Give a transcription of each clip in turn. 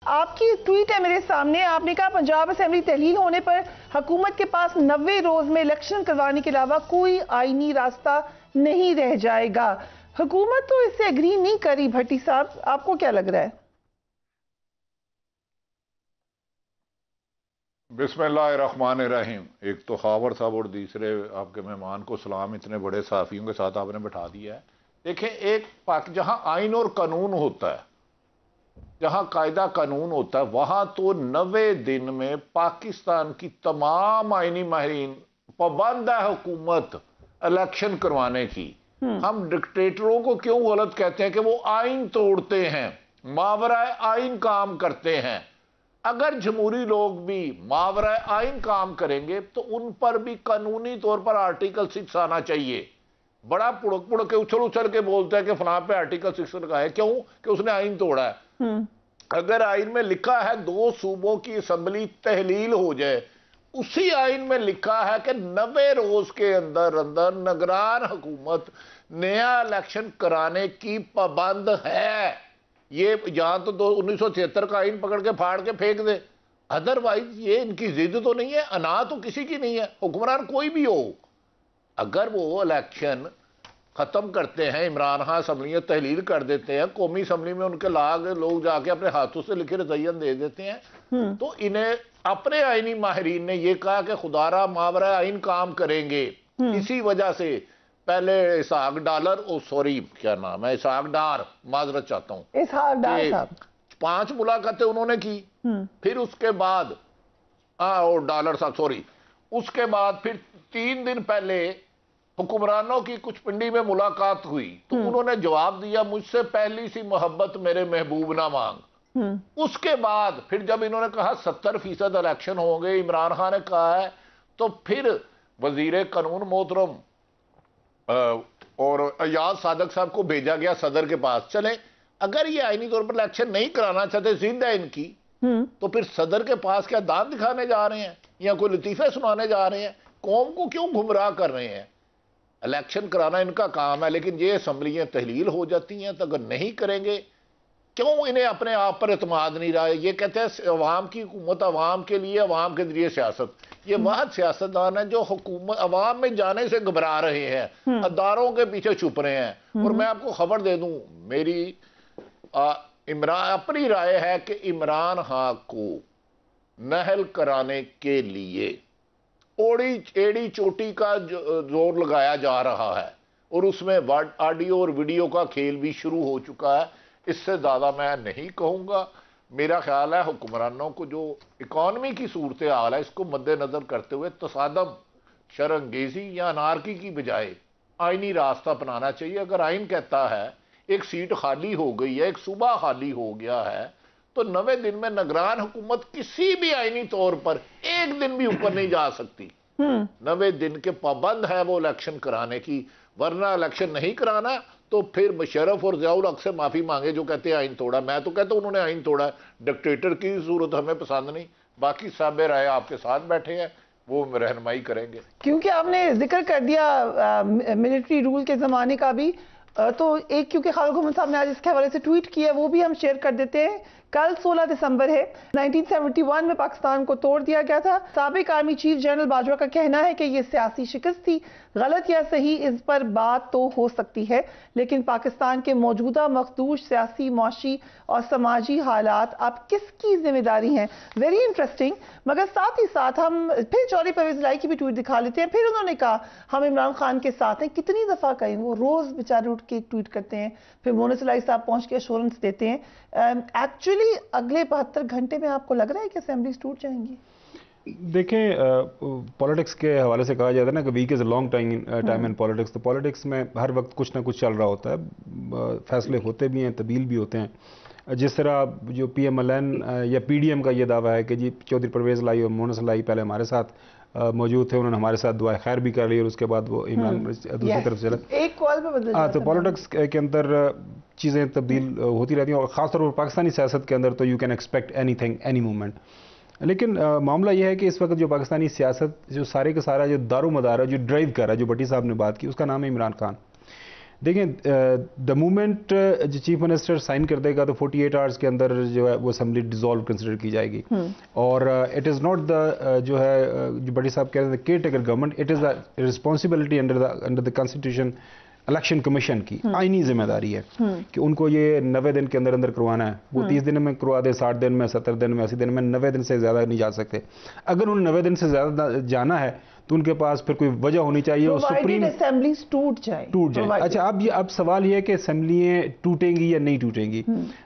آپ کی ٹویٹ ہے میرے سامنے، آپ نے کہا پنجاب اسمبلی تحلیل ہونے پر حکومت کے پاس 90 روز میں الیکشن کروانے کے علاوہ کوئی آئینی راستہ نہیں رہ جائے گا۔ حکومت تو اس سے اگری نہیں کری۔ بھٹی صاحب، آپ کو کیا لگ رہا ہے؟ بسم اللہ الرحمن الرحیم۔ ایک تو خاور صاحب اور دوسرے آپ کے مہمان کو سلام، اتنے بڑے صحافیوں کے ساتھ آپ نے بٹھا دیا ہے۔ دیکھیں، جہاں آئین اور قانون ہوتا ہے، جہاں قاعدہ قانون ہوتا ہے، وہاں تو 90 دن میں پاکستان کی تمام آئینی ماہرین پابند ہے حکومت الیکشن کروانے کی۔ ہم ڈکٹیٹروں کو کیوں غلط کہتے ہیں کہ وہ آئین توڑتے ہیں، ماورائے آئین کام کرتے ہیں؟ اگر جمہوری لوگ بھی ماورائے آئین کام کریں گے تو ان پر بھی قانونی طور پر آرٹیکل 6 آنا چاہیے۔ بڑا پڑک پڑک کے اچھل کے بولتا ہے کہ فلاں پہ آرٹیکل 6 لگا ہے، کیوں کہ اس نے آئین توڑا ہے۔ اگر آئین میں لکھا ہے 2 صوبوں کی اسمبلی تحلیل ہو جائے، اسی آئین میں لکھا ہے کہ 90 روز کے اندر نگران حکومت نیا الیکشن کرانے کی پابند ہے۔ یہ یہاں تو 1976 کا آئین پکڑ کے پھاڑ کے پھینک دے، ادروائز یہ ان کی ضد تو نہیں ہے، انا تو کسی کی نہیں ہے، حکمران کوئی بھی ہو۔ اگر وہ الیکشن ختم کرتے ہیں، عمران خان اسمبلیاں تحلیل کر دیتے ہیں، قومی اسمبلی میں ان کے لوگ جا کے اپنے ہاتھوں سے لکھے رضائین دے دیتے ہیں، تو انہیں اپنے آئینی ماہرین نے یہ کہا کہ خدا را ماورائے آئین کام کریں گے۔ اسی وجہ سے پہلے اسحاق ڈالر کیا نام ہے، اسحاق ڈار، معذرت چاہتا ہوں، اسحاق ڈار صاحب 5 ملاقاتیں انہوں نے کی۔ پھر اس کے بعد ڈالر صاحب اس کے بعد پھر 3 دن پہلے حکمرانوں کی کچھ پنڈی میں ملاقات ہوئی، تو انہوں نے جواب دیا مجھ سے پہلی سی محبت میرے محبوب نہ مانگ۔ اس کے بعد پھر جب انہوں نے کہا 70% الیکشن ہوں گے، عمران خان نے کہا ہے، تو پھر وزیر قانون محترم اور ایاز صادق صاحب کو بھیجا گیا صدر کے پاس، چلیں اگر یہ آئینی طور پر الیکشن نہیں کرانا چاہتے، ضد ہے ان کی، تو پھر صدر کے پاس کیا دانت دکھانے جا رہے ہیں یا کوئی لطیفے سنانے جا رہے ہیں؟ قوم کو کیوں گمراہ کر رہے ہیں؟ الیکشن کرانا ان کا کام ہے، لیکن یہ اسمبلیاں تحلیل ہو جاتی ہیں، تو اگر نہیں کریں گے، کیوں انہیں اپنے آپ پر اعتماد نہیں رہا ہے؟ یہ کہتے ہیں عوام کی حکومت، عوام کے لیے، عوام کے ذریعے سیاست۔ یہ واحد سیاستدان ہیں جو حکومت عوام میں جانے سے گھبرا رہے ہیں، اداروں کے پیچھے چھپ رہے ہیں۔ اور میں آپ کو خبر دے دوں، میری اپنی رائے ہے کہ عمران خان کو نہل کرانے کے لیے ایڑی چوٹی کا زور لگایا جا رہا ہے، اور اس میں آڈیو اور ویڈیو کا کھیل بھی شروع ہو چکا ہے۔ اس سے زیادہ میں نہیں کہوں گا۔ میرا خیال ہے حکمرانوں کو جو اکانومی کی صورتحال ہے، اس کو مد نظر کرتے ہوئے تصادم، شرانگیزی یا انارکی کی بجائے آئینی راستہ اپنانا چاہیے۔ اگر آئین کہتا ہے ایک سیٹ خالی ہو گئی ہے، ایک صوبہ خالی ہو گیا ہے، تو 90 دن میں نگران حکومت کسی بھی آئینی طور پر ایک دن بھی اوپر نہیں جا سکتی۔ 90 دن کے پابند ہے وہ الیکشن کرانے کی، ورنہ الیکشن نہیں کرانا تو پھر مشرف اور ضیاء الحق سے معافی مانگے جو کہتے ہیں آئین توڑا۔ میں تو کہتا ہوں انہوں نے آئین توڑا ہے، ڈکٹیٹر کی صورت ہمیں پسند نہیں۔ باقی صاحب رائے آپ کے ساتھ بیٹھے ہیں، وہ رہنمائی کریں گے۔ کیونکہ آپ نے ذکر کر دیا ملٹری رول کے زمانے کا بھی، تو ایک کیونکہ خالد محمد صاحب نے آج اس کے حوالے سے ٹویٹ کیا، وہ بھی ہم شیئر کر دیتے ہیں۔ کل 16 دسمبر ہے، 1971 میں پاکستان کو توڑ دیا گیا تھا۔ سابق آرمی چیف جنرل باجوہ کا کہنا ہے کہ یہ سیاسی شکست تھی، غلط یا صحیح اس پر بات تو ہو سکتی ہے، لیکن پاکستان کے موجودہ مخدوش سیاسی، معاشی اور سماجی حالات اب کس کی ذمہ داری ہیں؟ Very interesting. مگر ساتھ ہی ساتھ ہم پھر چودھری پرویز الہی کی بھی ٹویٹ دکھا لیتے ہیں۔ پھر انہوں نے کہا ہم عمران خان کے ساتھ ہیں۔ کتنی دفعہ کہیں، وہ روز بیچارے اٹھ کے ٹویٹ کرتے ہیں، پھر مونس الہی صاحب پہنچ کے ایشورنس دیتے ہیں۔ ایکچولی اگلے 72 گھنٹے میں آپ کو لگ رہا ہے کہ اسمبلیز ٹوٹ جائیں گی؟ دیکھیں، پولیٹکس کے حوالے سے کہا جاتا ہے نا کہ week is a long time in politics, تو پولیٹکس میں ہر وقت کچھ نہ کچھ چل رہا ہوتا ہے، فیصلے ہوتے بھی ہیں، تبدیل بھی ہوتے ہیں۔ جس طرح جو پی ایم ایل این یا پی ڈی ایم کا یہ دعویٰ ہے کہ جی چودھری پرویز الہی اور مونس الہی پہلے ہمارے ساتھ موجود تھے، انہوں نے ہمارے ساتھ دعائے خیر بھی کر لی، اور اس کے بعد وہ عمران دوسری طرف چلا، ایک کال پہ بدل تو پولیٹکس کے اندر چیزیں تبدیل ہوتی رہتی ہیں، اور خاص طور پر پاکستانی سیاست کے اندر تو you can expect any thing any moment. لیکن معاملہ یہ ہے کہ اس وقت جو پاکستانی سیاست جو سارے کا سارا جو دار و مدار ہے، جو ڈرائیو کر رہا ہے، جو بھٹی صاحب نے بات کی، اس کا نام ہے عمران خان۔ دیکھیں دا مومنٹ جو چیف منسٹر سائن کر دے گا تو 48 آورس کے اندر جو ہے وہ اسمبلی ڈیزالو کنسیڈر کی جائے گی. اور اٹ از ناٹ دا جو ہے جو بڑی صاحب کہہ رہے ہیں care taker government, it is the responsibility under the constitution election commission کی آئینی ذمہ داری ہے کہ ان کو یہ 90 دن کے اندر اندر کروانا ہے. وہ 30 دن میں کروا دے, 60 دن میں, 70 دن میں, 80 دن میں, 90 دن سے زیادہ نہیں جا سکتے. اگر ان 90 دن سے زیادہ جانا ہے تو ان کے پاس پھر کوئی وجہ ہونی چاہیے. سپریم اسمبلیز ٹوٹ جائیں. اچھا اب سوال یہ ہے کہ اسمبلیاں ٹوٹیں گی یا نہیں ٹوٹیں گی.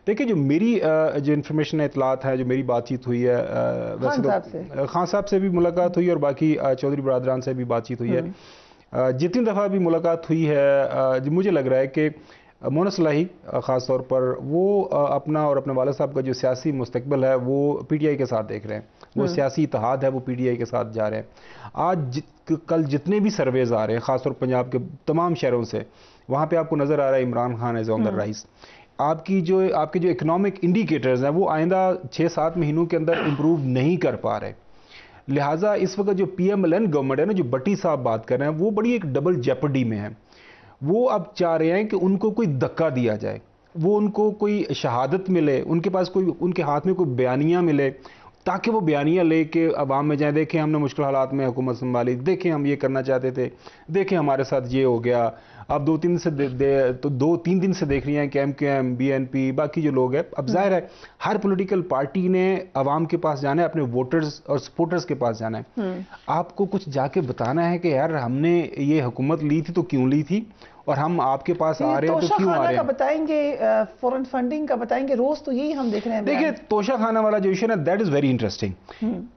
دیکھیں جو میری جو انفارمیشن اطلاعات ہے, جو میری بات چیت ہوئی ہے, خان صاحب سے بھی ملاقات ہوئی اور باقی چودھری برادران سے بھی بات چیت ہوئی ہے. جتنی دفعہ بھی ملاقات ہوئی ہے مجھے لگ رہا ہے کہ مونس صلاحی خاص طور پر وہ اپنا اور اپنے والد صاحب کا جو سیاسی مستقبل ہے وہ پی ٹی آئی کے ساتھ دیکھ رہے ہیں. وہ سیاسی اتحاد ہے وہ پی ٹی آئی کے ساتھ جا رہے ہیں. آج کل جتنے بھی سرویز آ رہے ہیں خاص طور پنجاب کے تمام شہروں سے, وہاں پہ آپ کو نظر آ رہا ہے Imran Khan as on the rise. آپ کے جو اکنامک انڈیکیٹرز ہیں وہ آئندہ 6-7 مہینوں کے اندر امپروو نہیں کر پا رہے. لہٰذا اس وقت جو P M L N government ہے نا, جو بٹی صاحب بات کر رہے ہیں, وہ بڑی ایک ڈبل جیپڈی میں ہے. وہ اب چاہ رہے ہیں کہ ان کو کوئی دھکا دیا جائے, وہ ان کو کوئی شہادت ملے, ان کے پاس کوئی, ان کے ہاتھ میں کوئی بیانیہ ملے تاکہ وہ بیانیہ لے کے عوام میں جائیں, دیکھیں ہم نے مشکل حالات میں حکومت سنبھالی, دیکھیں ہم یہ کرنا چاہتے تھے, دیکھیں ہمارے ساتھ یہ ہو گیا. اب 2-3 دن سے دیکھ رہی ہیں کہ M Q M, B N P, باقی جو لوگ ہیں. اب ظاہر ہے ہر پولیٹیکل پارٹی نے عوام کے پاس جانا ہے, اپنے ووٹرز اور سپورٹرز کے پاس جانا ہے. آپ کو کچھ جا کے بتانا ہے کہ یار ہم نے یہ حکومت لی تھی تو کیوں لی تھی, اور ہم آپ کے پاس آ رہے ہیں تو کیوں آ رہے ہیں. بتائیں گے فورن فنڈنگ کا بتائیں گے, روز تو یہی ہم دیکھ رہے ہیں. دیکھیں توشہ خانہ والا جو ایشو ہے that is very interesting.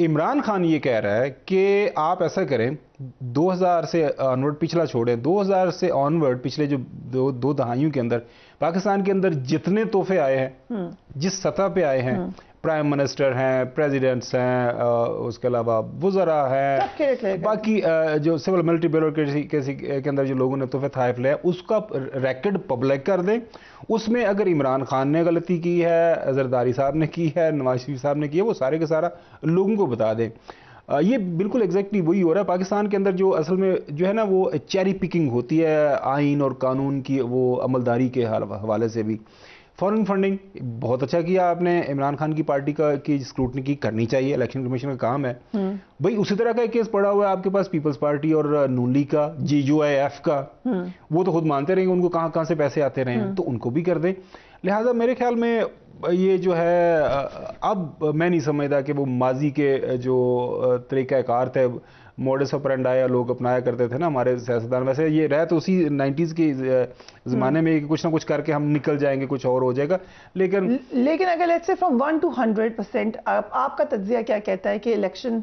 Imran Khan یہ کہہ رہا ہے کہ آپ ایسا کریں 2000 سے آنورڈ, پچھلا چھوڑیں, 2000 سے آنورڈ پچھلے جو دو دہائیوں کے اندر پاکستان کے اندر جتنے تحفے آئے ہیں, جس سطح پہ آئے ہیں, پرائم منسٹر ہیں, پریزیڈنٹس ہیں, اس کے علاوہ وزراء ہیں, باقی جو سول ملٹری بیوروکریسی کے اندر جو لوگوں نے تحفے تحائف لے, اس کا ریکارڈ پبلک کر دیں. اس میں اگر عمران خان نے غلطی کی ہے, زرداری صاحب نے کی ہے, نواز شریف صاحب نے کی ہے, وہ سارے کے سارا لوگوں کو بتا دیں. یہ بالکل ایگزیکٹلی وہی ہو رہا ہے پاکستان کے اندر. جو اصل میں جو ہے نا وہ چیری پکنگ ہوتی ہے آئین اور قانون کی, وہ عملداری کے حوالے سے بھی. فورن فنڈنگ بہت اچھا کیا آپ نے, عمران خان کی پارٹی کی اسکروٹنی کی کرنی چاہیے, الیکشن کمیشن کا کام ہے بھائی. اسی طرح کا ایک کیس پڑا ہوا ہے آپ کے پاس پیپلز پارٹی اور نون لیگ کا, GUIF کا. وہ تو خود مانتے رہیں گے ان کو کہاں سے پیسے آتے رہے ہیں, تو ان کو بھی کر دیں. لہٰذا میرے خیال میں یہ جو ہے اب میں نہیں سمجھتا کہ وہ ماضی کے جو طریقہ کار تھے, موڈس آپرینڈی لوگ اپنایا کرتے تھے نا ہمارے سیاستدان, ویسے یہ رہ تو اسی 90s کے زمانے میں کچھ نہ کچھ کر کے ہم نکل جائیں گے, کچھ اور ہو جائے گا. لیکن اگر لیٹس سے فرام 1 to 100% آپ کا تجزیہ کیا کہتا ہے کہ الیکشن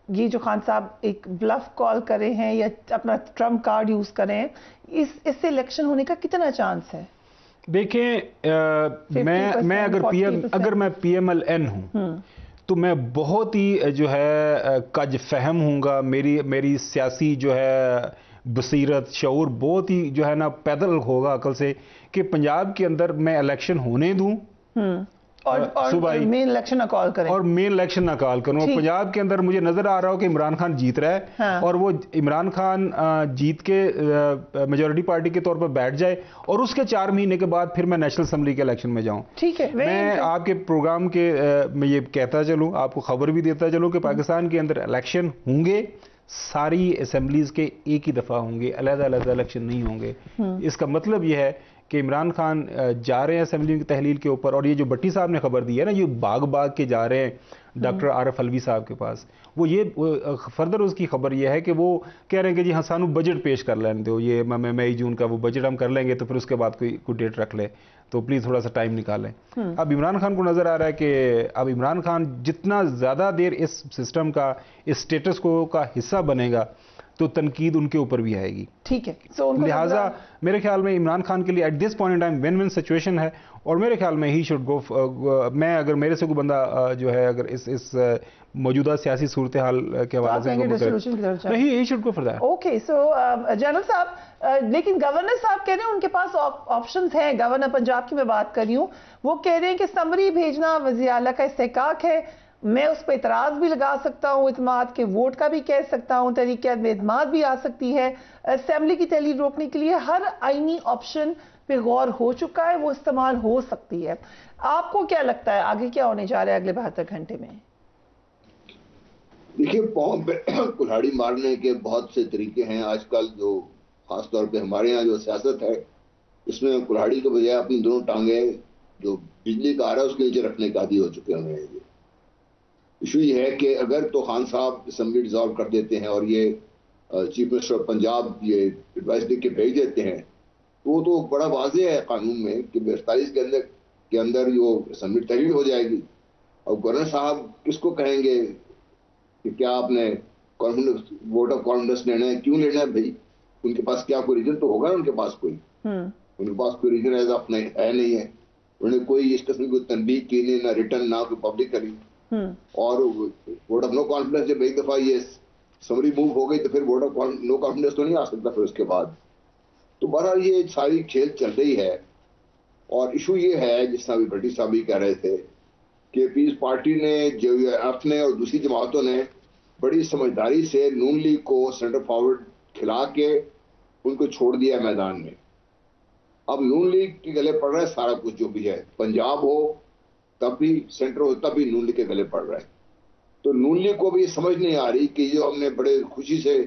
یہ جو خان صاحب ایک بلف کال کر رہے ہیں یا اپنا ٹرمپ کارڈ یوز کر رہے ہیں, اس سے الیکشن ہونے کا کتنا چانس ہے؟ دیکھیں میں اگر میں پی ایم ایل این ہوں تو میں بہت ہی جو ہے کج فہم ہوں گا. میری سیاسی جو ہے بصیرت, شعور بہت ہی جو ہے نا پیدل ہوگا عقل سے کہ پنجاب کے اندر میں الیکشن ہونے دوں اور مین الیکشن نہ کال کریں, اور مین الیکشن نہ کال کروں. پنجاب کے اندر مجھے نظر آ رہا ہو کہ عمران خان جیت رہا ہے, اور وہ عمران خان جیت کے میجورٹی پارٹی کے طور پر بیٹھ جائے, اور اس کے 4 مہینے کے بعد پھر میں نیشنل اسمبلی کے الیکشن میں جاؤں. ٹھیک ہے, میں آپ کے پروگرام کے میں یہ کہتا چلوں, آپ کو خبر بھی دیتا چلوں کہ پاکستان کے اندر الیکشن ہوں گے, ساری اسمبلیز کے ایک ہی دفعہ ہوں گے, علیحدہ الیکشن نہیں ہوں گے. اس کا مطلب یہ ہے کہ عمران خان جا رہے ہیں اسمبلی کی تحلیل کے اوپر, اور یہ جو بٹی صاحب نے خبر دی ہے نا, یہ باغ کے جا رہے ہیں ڈاکٹر عارف علوی صاحب کے پاس, وہ یہ فردر اس کی خبر یہ ہے کہ وہ کہہ رہے ہیں کہ جی ہاں سانو بجٹ پیش کر لینے دو, یہ مئی جون کا وہ بجٹ ہم کر لیں گے, تو پھر اس کے بعد کوئی ڈیٹ رکھ لے, تو پلیز تھوڑا سا ٹائم نکالیں. اب عمران خان کو نظر آ رہا ہے کہ اب عمران خان جتنا زیادہ دیر اس سسٹم کا, اس اسٹیٹس کو کا حصہ بنے گا, تو تنقید ان کے اوپر بھی آئے گی. ٹھیک ہے, لہٰذا میرے خیال میں عمران خان کے لیے at this point in time one one situation ہے, اور میرے خیال میں ہی شوڈ گو. میں اگر میرے سے کوئی بندہ جو ہے اگر اس موجودہ سیاسی صورتحال کے حوالے سے he should go for that. Okay, so general صاحب, لیکن گورنر صاحب کہہ رہے ہیں ان کے پاس آپشنز ہیں. گورنر پنجاب کی میں بات کر رہی ہوں, وہ کہہ رہے ہیں کہ سمری بھیجنا وزیر اعلیٰ کا استحقاق ہے, میں اس پہ اعتراض بھی لگا سکتا ہوں, اعتماد کے ووٹ کا بھی کہہ سکتا ہوں, تحریک میں اعتماد بھی آ سکتی ہے. اسمبلی کی تحلیل روکنے کے لیے ہر آئینی آپشن پہ غور ہو چکا ہے, وہ استعمال ہو سکتی ہے. آپ کو کیا لگتا ہے آگے کیا ہونے جا رہا ہے اگلے 72 گھنٹے میں؟ دیکھیے پاؤں پہ کلہاڑی مارنے کے بہت سے طریقے ہیں آج کل, جو خاص طور پہ ہمارے ہاں جو سیاست ہے اس میں کلہاڑی کے بجائے اپنی دونوں ٹانگیں جو بجلی کا آ رہا ہے اس کے نیچے رکھنے کا عادی ہو چکے ہیں. ایشو یہ ہے کہ اگر تو خان صاحب اسمبلی ڈیزالو کر دیتے ہیں اور یہ چیف منسٹر آف پنجاب یہ ایڈوائس دے کے بھیج دیتے ہیں, وہ تو بڑا واضح ہے قانون میں کہ 42 کے اندر جو اسمبلی تحلیل ہو جائے گی. اور گورنر صاحب کس کو کہیں گے کہ کیا آپ نے ووٹ آف کانفیڈنس لینا ہے, کیوں لینا ہے بھائی؟ ان کے پاس کیا کوئی ریزن تو ہوگا, ان کے پاس کوئی ان کے پاس کوئی ریزن ایز آف ہے نہیں ہے. انہوں نے کوئی اس قسم کی تنبیہ کی نہیں, نہ ریٹرن نہ کوئی پبلک کری. اور ووٹ آف نو کانفیڈنس جب ایک دفعہ یہ سمری موو ہو گئی تو پھر ووٹ آف نو کانفیڈنس تو نہیں آ سکتا پھر اس کے بعد. تو بہرحال یہ ساری کھیل چل رہی ہے. اور ایشو یہ ہے جس طرح ابھی بھٹی صاحب بھی کہہ رہے تھے کہ پیس پارٹی نے جو ایف نے اور دوسری جماعتوں نے بڑی سمجھداری سے نون لیگ کو سینٹر فارورڈ کھلا کے ان کو چھوڑ دیا میدان میں. اب نون لیگ کے گلے پڑ رہا ہے سارا کچھ, جو بھی ہے پنجاب ہو تب بھی سینٹر ہو تب بھی نون لیگ کے گلے پڑ رہا ہے. تو نون لیگ کو بھی سمجھ نہیں آ رہی کہ جو ہم نے بڑے خوشی سے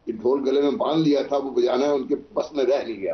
ڈھول گلے میں باندھ لیا تھا وہ بجانا ہے ان کے بس میں رہ نہیں گیا.